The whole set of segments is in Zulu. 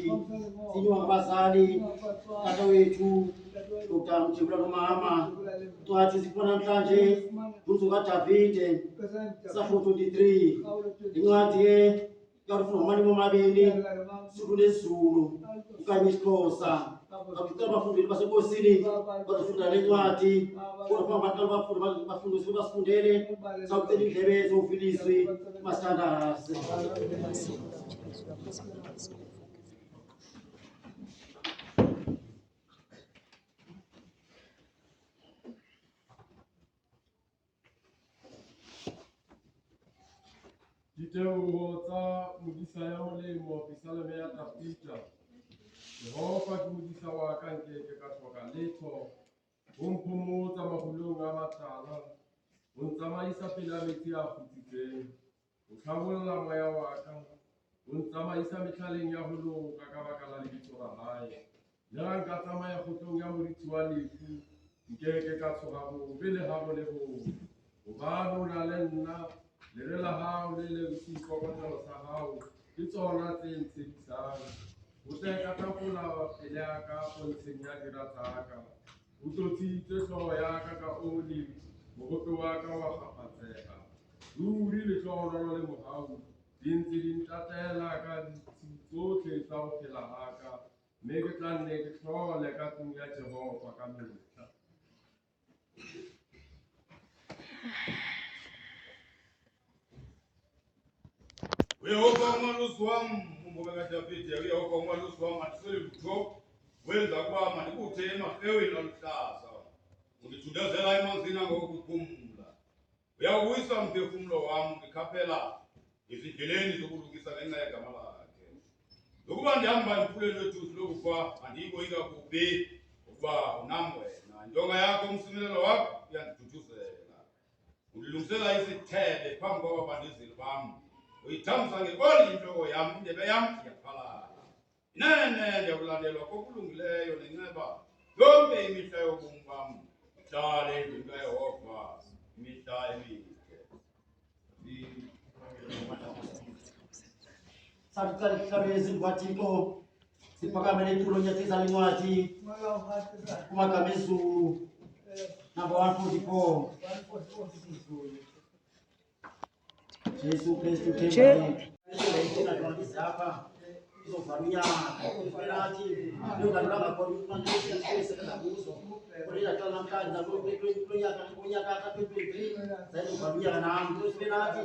Mwananchi, sijui Mbasali, kata wetu Dr. Mchibula Mama, tuachi zipona mtanje, tuzuka tavite, safo 23, ingwatie, karufu mani mumabini, sukune zulu, ukanyikosa, kakutaba bafundi basebosini, bakufunda letwati, kwa bafundi bafundi basifundele, sakuteli ndebe zofiliswi, mastandasi. Diteo tsa modisa ya molemo pisale me ya tapita. Jehova ke modisa wa ka nke ka tloka letho. O mphomotsa mahulong a matala. O ntsamaisa pela metsi a kgutsitseng. O tlhabolla moya wa ka. O ntsamaisa methaleng ya ho loka ka baka la lebitso la hae. Le ha nka tsamaya kgotlong ya moritsi wa lefu, nkeke ka tshoha hobe le habo le bobe. Hobane o na le nna, le la hao le le seikokotlelo sa hao ke tsona tse ntshedisang. O tle ka tafola pele ya ka pontsheng ya dirataka. O tlotsitse hlooho ya ka ka oli, mogope wa ka wa kgaphatseha. Ruri le tlhoololo le mohau di ntse di ntatela ka ditshi tsohle tsa ho phela ha ka, mme ke tla nne ke hlole ka tlung ya Jehova ka mehla. Uyehova umalusi wami, umbobeka Davide, uyehova umalusi wami, andisweli lutho, wenza ukuba mandikuthe emahewini aluhlaza, undithundezela emanzini angokuphumla. Uyawubuyisa umphefumlo wami, ngikhaphela izindleleni zokulungisa ngenxa yegama lakhe. Nokuba ndihamba emfuleni wethusi lokufa, andiyikoyika kubi, ukuba unam wena. Intonga yakho, umsimelelo wakho uyandithuthuzela. Undilungisela isithebe phambi kwababandezeli bam. Uyithamsa ngekoli intloko yam, indebe yam iyaphalala. Inene ndiyakulandelwa kokulungileyo nenceba yonke imihla yobomi bam. Ndihlale endlini kaYehova imihla emide. Salutar kihlabezi kwatiko siphakamele itulo nyathisa lincwadi kumagama ezulu number 144. Jesu Kristu themba hapa izovamia penalty ndio ngalanga kwa mfano sasa kuzo kwa kila mkanda kunyaka 23 zaidi kuvamia na mtu penalty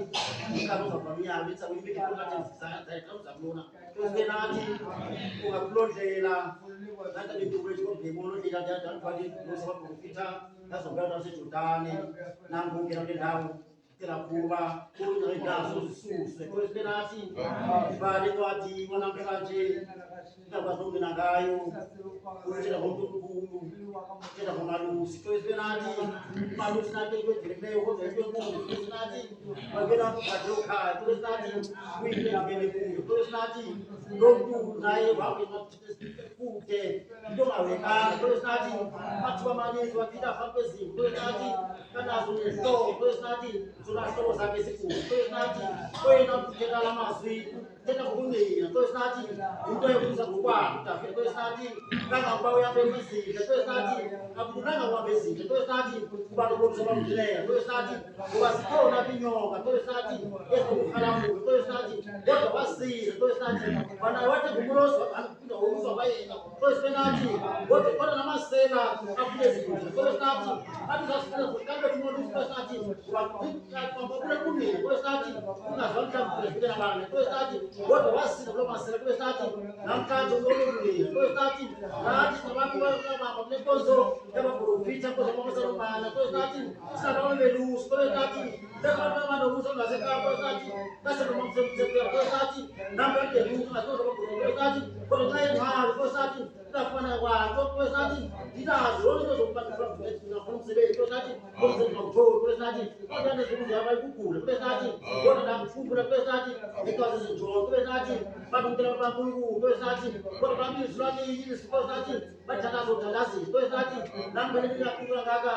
kama kuvamia vitsa wimbi kwa sasa kuona penalty kwa kulondela hata ndio kwa demono ndio ndio kwa ndio sababu kupita sasa ndio situtane na ngongera ndao kila kuba kungazo suswe kwa penalty ibali kwati mwana mkanje ndabazonge nangayo kuchela ngokukhulu kela ngomalusi kwa penalty malusi nake kwedeleyo kodwa penalty bakela kukhadloka kwa penalty kwingene kuyo kwa penalty lokhu naye wabe kude nto ngaweka kwa penalty bathu amanezi wathita phambezini kwa penalty kanazo neso kwa penalty zona hlobo zakhe sikhulu kwa penalty wena kutheka lamazwi tena ngokunina kwa penalty into yokuza ngokwakho dafe kwa penalty kangakuba uyabe emizini kwa penalty akunanga kwabezini kwa penalty kuba lokho sabamdileya kwa penalty ngoba sikhona binyoka kwa penalty ezokukhala kuwe kwa penalty kodwa wasile kwa penalty bana wathi ngumulosi wakuphinda ukuzwa bayena kwa penalty kodwa namasela afune izinto kwa penalty athi zasifuna zokuqala umuntu kwa penalty kwambabula kunina kwa penalty ungazwani mhlawumbe kufika nabani kwa penalty kodwa wasile kulo masela kwa penalty namhlanje uyokulungile kwa penalty nathi sabantu baba kulenkonzo yabaprofita kwa sababu salomana kwa penalty sinabantu belusi kwa penalty abantu nokuzo ngasekhaya kwa penalty base nomamsemthetho kwa penalty namba ngelusi ngasozo kwa penalty kodwa xa engxaki kwa penalty ndafana kwakho kwa penalty ndinazo zonke zokuba ngifuna umsebenzi kwa penalty umsebenzi wakho kwa penalty sathi abantwana ezikuze abayikugula kube sathi bona nakufungula kube sathi ikwazi izinjongo kube sathi balumkela babankulunkulu kube sathi bona bamizwa liyisi kube sathi bathakaza uthandazisa kube sathi nambele liyaqhubeka ngaka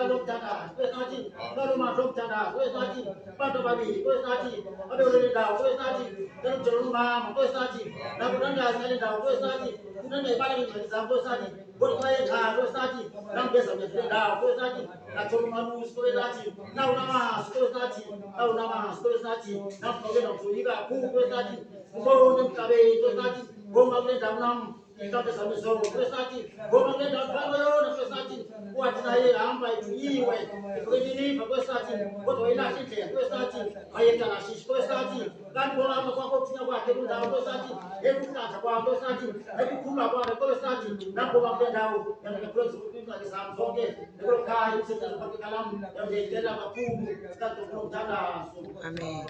lokuthandaza kube sathi balomandla okuthandaza kube sathi bantu ababili kube sathi abeyolele ndawo kube sathi ngelujelo lumama kube sathi nabo nandazi ngale ndawo kube sathi kunendayibala ngeencwadi zam kube sathi kodwa xa yexhala kube sathi nambeza ngezile ndawo kube sathi nathola umalusi kube sathi nawunamaso kube sathi nawunamaso kube sathi namgqokela mzuli kakhulu kube sathi ubone emhlabeni kube sathi ngoma kule ndawo nam mhlawumbe zamizongo kube sathi ngoma kule ndawo phana yona kube sathi wathi naye hamba ithuyiwe iqininiva kube sathi kodwa wayilahle indlela kube sathi wayeqalashishi kube sathi kanti ngohamba kwakho ukuthinya kwakhe kundawo kube sathi ekuhlatha kwakhe kube sathi ekukhuluma kwakhe kube sathi nangoba kule ndawo yangekhulekizikwincwadi zam zonke ekulo khaya umsebenzi waphapheka lam yandiyayicela kakhulu sikanti umthandazo. Amen.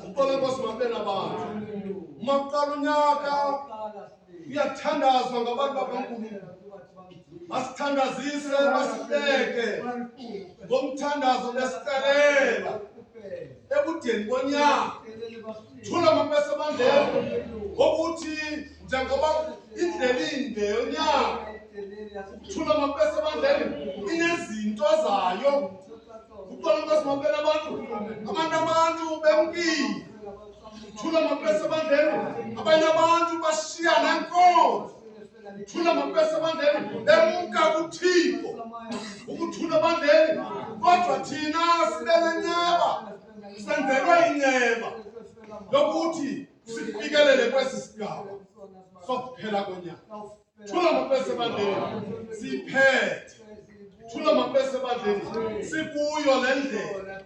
Uqala kwasimamele abantu. Maqala unyaka uyathandazwa ngabantu bakaNkulunkulu. Masithandazise basibeke ngomthandazo besicelela ebudeni bonyaka. Thula amapesa amandleko ngokuthi njengoba indlela inde yonyaka thula amapesa amandleko inezinto zayo. Uqala kwasimamele abantu bempilo. Thula amapesa amandleko abanye abantu bashiya nenkonzo. Thula amapesa amandleko emuka kuThixo ukuthula amandleko kodwa thina sibenenceba senzelwe inceba lokuthi sifikelele kwesi sigaba sokuphela konyaka. Thula amapesa amandleko siphethe. Thula amapesa amandleko sikuyo le ndlela.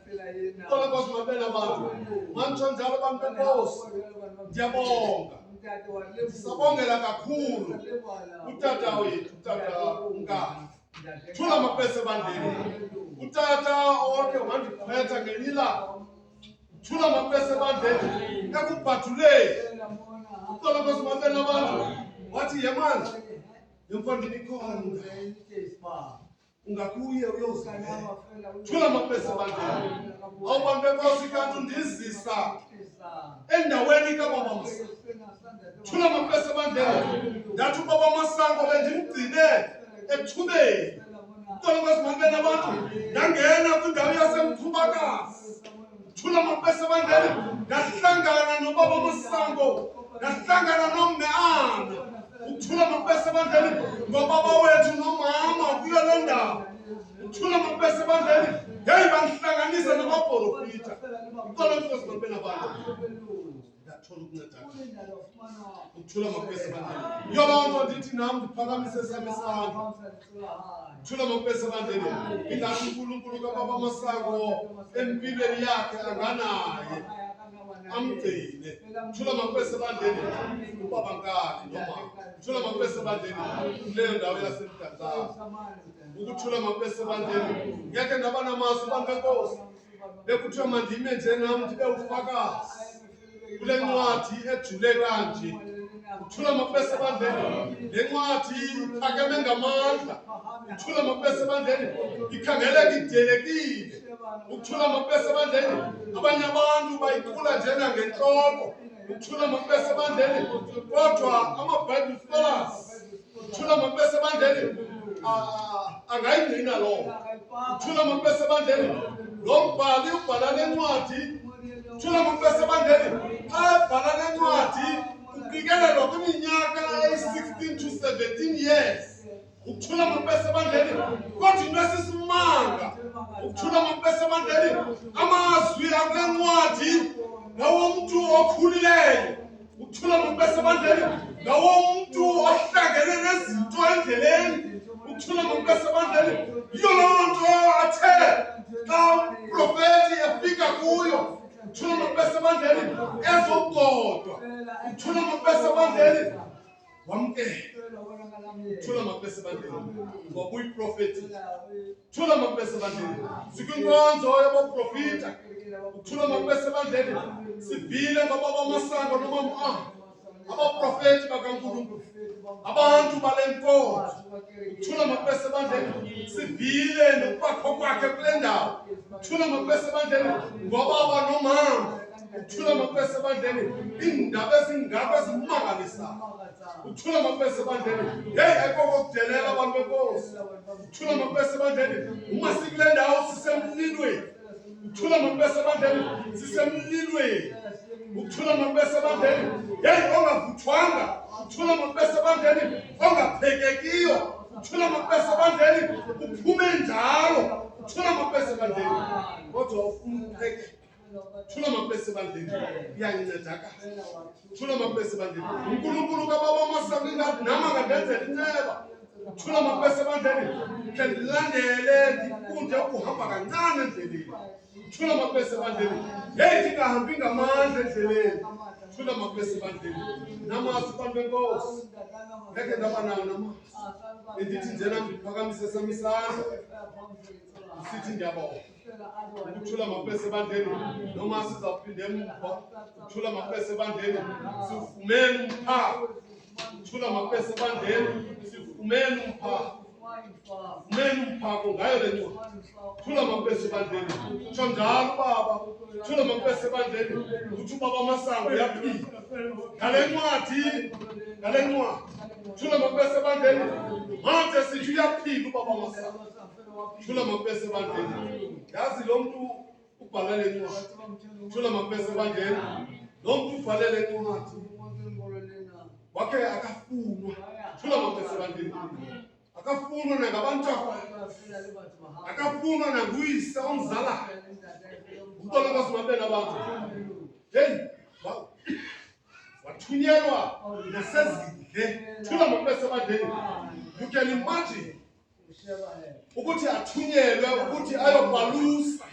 Uqala kwasimamele abantu mantsho njalo abantu benkosi ndiyabonga. Sabongela kakhulu utata wethu utata uNkani. Thula amapesa amandleko utata onke wandiphetha ngelila. Thula amapesa amandleko ekubhathuleni. Uqala kwasimamele abantu wathi yemanzi yemfondini ikhona ungakuye uyozana. Thula amapesa amandleko awubantu benkosi kanti undizisa endaweni kababa Masango. Thula amapesa amandleko ndathi ubaba Masango bendimgcine ethubeni. Uqala kwasimamele abantu ndangena kwindawo yasemthubakazi. Thula amapesa amandleko ndahlangana nobaba Masango ndahlangana nomme Ana. Uthula amapesa amandleko ngobaba wethu nomama kuyo le ndawo. Uthula amapesa amandleko yayi bangihlanganisa namaprofita. Uqala kwasimamele abantu ndathola ukuncedakala. Uthula amapesa amandleko yolonto ndithi nam ndiphakamise sami isandla. Thula amapesa amandleko ingathi uNkulunkulu kababa Masango empilweni yakhe anganaye amgcine. Thula amapesa amandleko ubaba Nkani nomama. Thula amapesa amandleko leyo ndawo yasemdantsane. Ukuthula amapesa amandleko ngeke ndaba namasu bantu benkosi bekuthiwa mandime nje nam ndibe ufakazi kule ncwadi ejule kanje. Uthula amapesa amandleko le ncwadi iphakeme ngamandla. Uthula amapesa amandleko ikhangeleka idelekile. Uthula amapesa amandleko abanye abantu bayicula njena ngenhloko. Uthula amapesa amandleko kodwa ama-Bible scholars uthula amapesa amandleko angayigcina lowo. Uthula amapesa amandleko lo mbhali ubhala le ncwadi. Thula amapesa amandleko xa ebhala le ncwadi uqikelelwa kwiminyaka eyi-16 to 17 years. Ukuthula amapesa amandleko kodwa into esisimanga ukuthula amapesa amandleko amazwi akule ncwadi ngawomntu okhulileyo. Ukuthula amapesa amandleko ngawomntu ohlangene nezinto endleleni. Ukuthula amapesa amandleko yiyo loo nto athe xa uprofethi efika kuyo uthula amapesa amandleko ezokodwa. Uthula amapesa amandleko wamkela. Thula amapesa amandleko ngoba uyiprofethi. Thula amapesa amandleko sikwinkonzo yabaprofita. Uthula amapesa amandleko sivile ngobaba Masango nomama abaprofethi bakaNkulunkulu abantu bale nkonzo. Uthula amapesa amandleko sivile nokubakho kwakhe kule ndawo. Thula amapesi ebandleni ngobaba nomama. Uthula amapesi ebandleni indaba ezingaka ezimangalisayo. Uthula amapesi ebandleni hey ayikho kokudelela abantu benkosi. Uthula amapesi ebandleni uma sikule ndawo sisemlilweni. Uthula amapesi ebandleni sisemlilweni. Uthula amapesi ebandleni hey ongavuthwanga. Uthula amapesi ebandleni ongaphekekiyo. Uthula amapesi ebandleni uphume njalo. Uthula amapesi ebandleni kodwa ufuna ukupheke. Thula amapesi ebandleni iyanginceda kahle. Thula amapesi ebandleni uNkulunkulu kaBaba Masango nama ngadenzela inceba. Thula amapesi ebandleni ke ndilandele ndifunde ukuhamba kancane endleleni. Thula amapesi ebandleni hey ndingahambi ngamandla endleleni. Thula amapesi ebandleni namasi abantu benkosi ngeke ndaba nayo namasi. Endithi njena ndiphakamise sami isandla sithi ndiyabonga. Ukuthula amapesi ebandleni noma sizawuphinde emuva. Ukuthula amapesi ebandleni sifumene umphako. Ukuthula amapesi ebandleni sifumene umphako. Fumene umphako ngayo le ncwadi. Thula amapesi ebandleni tsho njalo baba. Thula amapesi ebandleni uthi uBaba Masango uyaphila ngale ncwadi. Thula amapesi ebandleni manje sithi uyaphila uBaba Masango. Thula amapesi ebandleni yazi lo muntu ubhalele incwadi. Thula amapesi ebandleni lo muntu ubhalele incwadi wakhe akafunwa. Thula amapesi ebandleni akafunwa nangabantu akafunwa nanguyise omzalayo. Uqola kwasimabena abantu hey wathunyelwa nasezindle. Thula amapesi ebandleni you can imagine ukuthi athunyelwe ukuthi ayokwalusa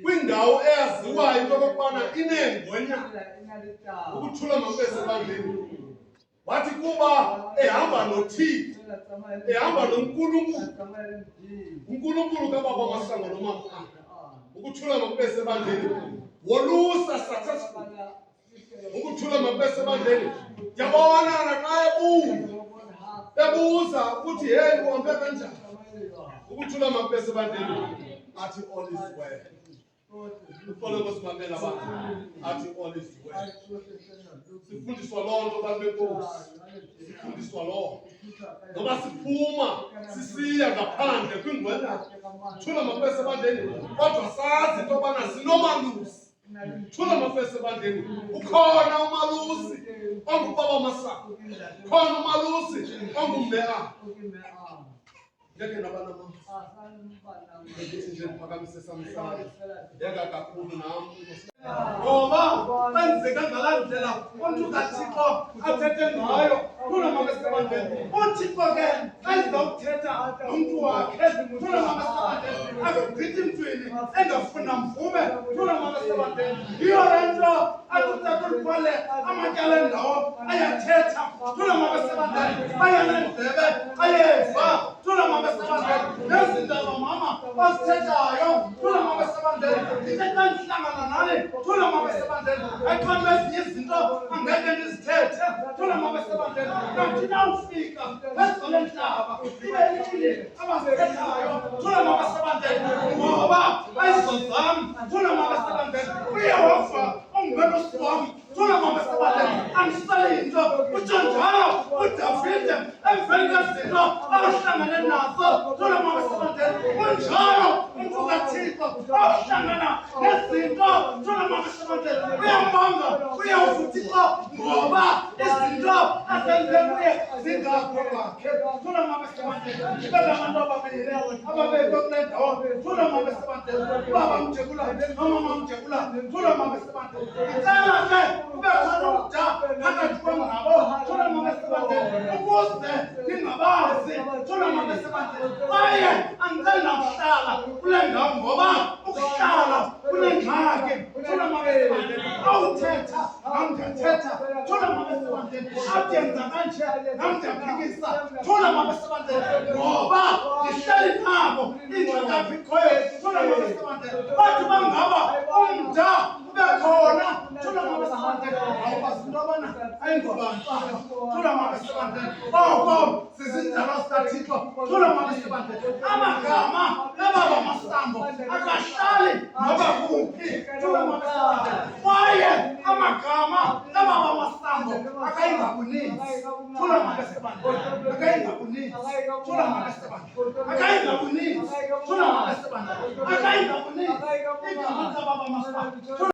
kwindawo eyaziwayo into yokubana inengwenya. Ukuthula amapesi ebandleni wathi kuba ehamba noThixo ehamba noNkulunkulu kaBaba Masango nomama. Ukuthula amapesi ebandleni wolusa successful. Ukuthula amapesi ebandleni yabona xa ebuza ukuthi hey uhambe kanjani. Ukuthula amapesi ebandleni athi all is well. Uqole kwasimabena abantu athi all is well. Sifundiswa lonto abantu benkosi. Sifundiswa lonto ngoba siphuma sisiya ngaphandle kwingwenya. Thula amapesi ebandleni kodwa sazi into yobana sinomalusi. Thula amapesi ebandleni ukhona umalusi onguBaba Masango. Khona umalusi onguMea. Ngeke nabana ngithi ndiphakamise sami isandla yeka kakhulu nami ngoba kwenzeka ngalandlela umuntu kaThixo athethe ngayo. Thula amapesi ebandleni uThixo ke ayizawuthetha nomuntu wakhe. Thula amapesi ebandleni akugqithi emntwini engafuna mvume. Thula amapesi ebandleni yiyo le nto athi utata ulibhale amatyala endawo ayathetha. Thula amapesi ebandleni ayanendlebe ayeva. Thula amapesi ebandleni nezindaba mama bazithethayo. Thula amapesi ebandleni ithetha ndihlangana nani. Thula amapesi ebandleni ayixhonwe ezinye izinto angeke ndizithethe. Thula amapesi ebandleni nathi nawufika ezole ntlaba ibe lile abazithethayo. Thula amapesi ebandleni ngoba ayizozam. Thula amapesi ebandleni uyehova ongumelusi wami. Thula amapesi ebandleni andisale into utsho njalo uDavide emveni kwezinto ahlangane nazo. Thula amapesi ebandleni unjalo umntu kaThixo ahlangana nezinto. Thula amapesi ebandleni uyambanga uyehova uThixo ngoba izinto azenze kuye zingakho kwakhe. Thula amapesi ebandleni belabantu ababili ababekwe kule ndawo. Thula amapesi ebandleni ubaba Mjekula nomama Mjekula. Thula amapesi ebandleni icala ke ube khona umda phakathi kwam nabo. Thula amapesi ebandleni ukuze ndingabazi. Thula amapesi ebandleni kwaye andiceli nakuhlala kule ndawo ngoba ukuhlala kunengxaki. Thula amapesi ebandleni awuthetha nam ndiyathetha. Thula amapesi ebandleni athi yenza kanje nam ndiyaphikisa. Thula amapesi ebandleni ngoba ndihleli nabo ingxaki ikhoyo. Thula amapesi ebandleni bathi bangaba umda bekhona thula mabesibande awukwazi into abana ayingobani thula mabesibande oko sizindaba zikaThixo thula mabesibande amagama ababa masango akahlali noba kuphi thula mabesibande kwaye amagama ababa masango akayingakuninzi thula mabesibande akayingakuninzi thula mabesibande